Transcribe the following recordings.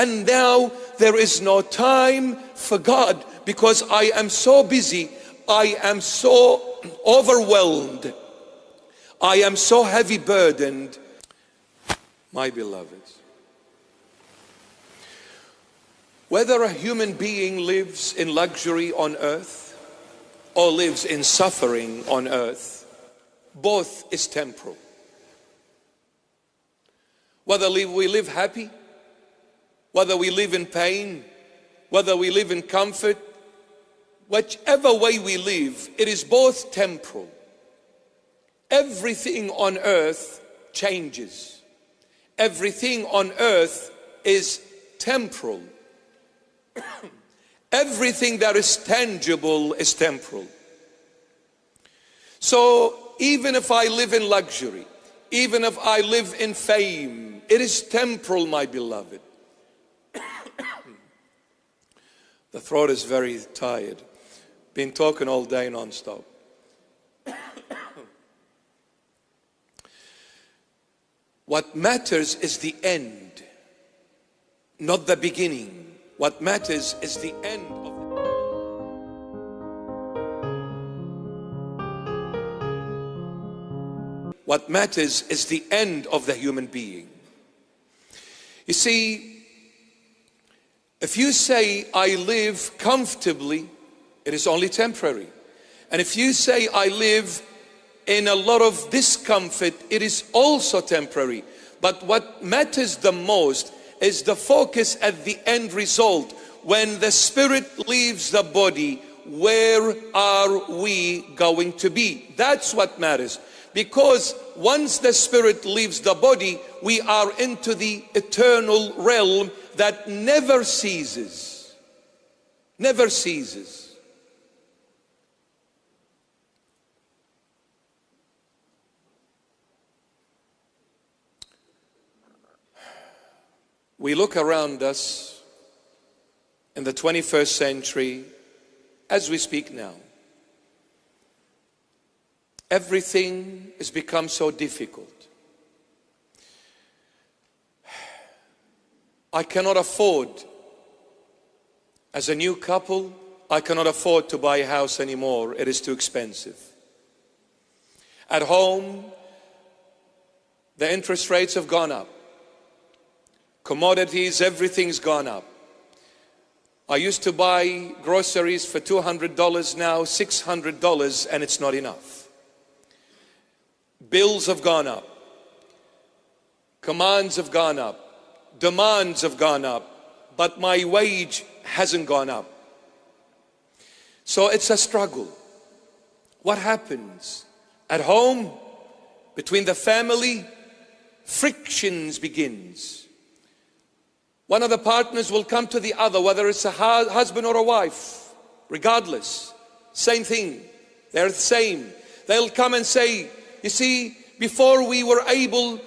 And now there is no time for God because I am so busy. I am so overwhelmed. I am so heavy burdened. My beloveds, whether a human being lives in luxury on earth or lives in suffering on earth, both is temporal. Whether we live happy, whether we live in pain, whether we live in comfort, whichever way we live, it is both temporal. Everything on earth changes. Everything on earth is temporal. Everything that is tangible is temporal. So even if I live in luxury, even if I live in fame, it is temporal, my beloved. The throat is very tired. Been talking all day non-stop. What matters is the end, not the beginning. What matters is the end of What matters is the end of the human being. You see, if you say, I live comfortably, it is only temporary. And if you say, I live in a lot of discomfort, it is also temporary. But what matters the most is the focus at the end result. When the spirit leaves the body, where are we going to be? That's what matters. Because once the spirit leaves the body, we are into the eternal realm that never ceases. Never ceases. We look around us in the 21st century as we speak now. Everything has become so difficult. I cannot afford, as a new couple, I cannot afford to buy a house anymore. It is too expensive. At home, the interest rates have gone up. Commodities, everything's gone up. I used to buy groceries for $200, now $600, and it's not enough. Bills have gone up. Commands have gone up. Demands have gone up. But my wage hasn't gone up. So it's a struggle. What happens? At home, between the family, frictions begins. One of the partners will come to the other, whether it's a husband or a wife, regardless. Same thing. They're the same. They'll come and say, you see, before we were able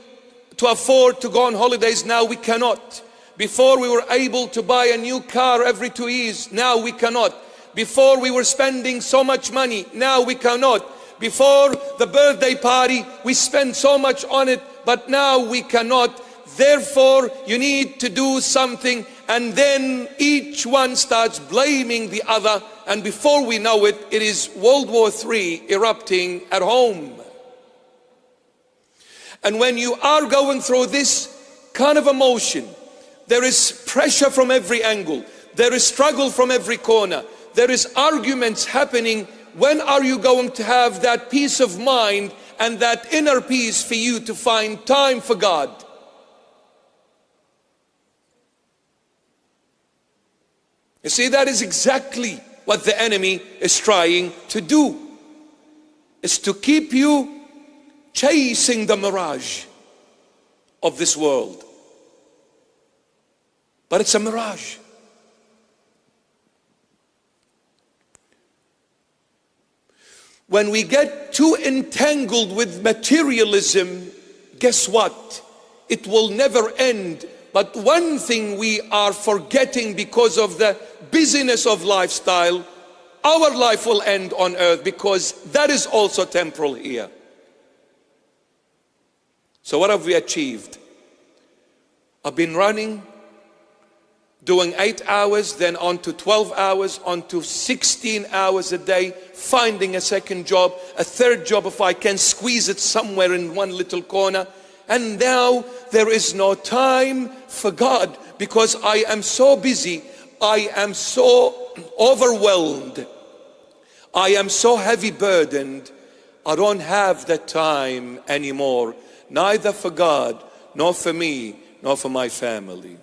to afford to go on holidays, now we cannot. Before we were able to buy a new car every 2 years, now we cannot. Before we were spending so much money, now we cannot. Before the birthday party, we spent so much on it, but now we cannot. Therefore, you need to do something. And then each one starts blaming the other. And before we know it, it is World War III erupting at home. And when you are going through this kind of emotion, there is pressure from every angle. There is struggle from every corner. There is arguments happening. When are you going to have that peace of mind and that inner peace for you to find time for God? You see, that is exactly what the enemy is trying to do. Is to keep you chasing the mirage of this world. But it's a mirage. When we get too entangled with materialism, guess what? It will never end. But one thing we are forgetting because of the busyness of lifestyle, our life will end on earth, because that is also temporal here. So what have we achieved? I've been running doing 8 hours, then on to 12 hours, on to 16 hours a day, finding a second job, a third job if I can squeeze it somewhere in one little corner. And now there is no time for God because I am so busy, I am so overwhelmed, I am so heavy burdened, I don't have the time anymore, neither for God, nor for me, nor for my family.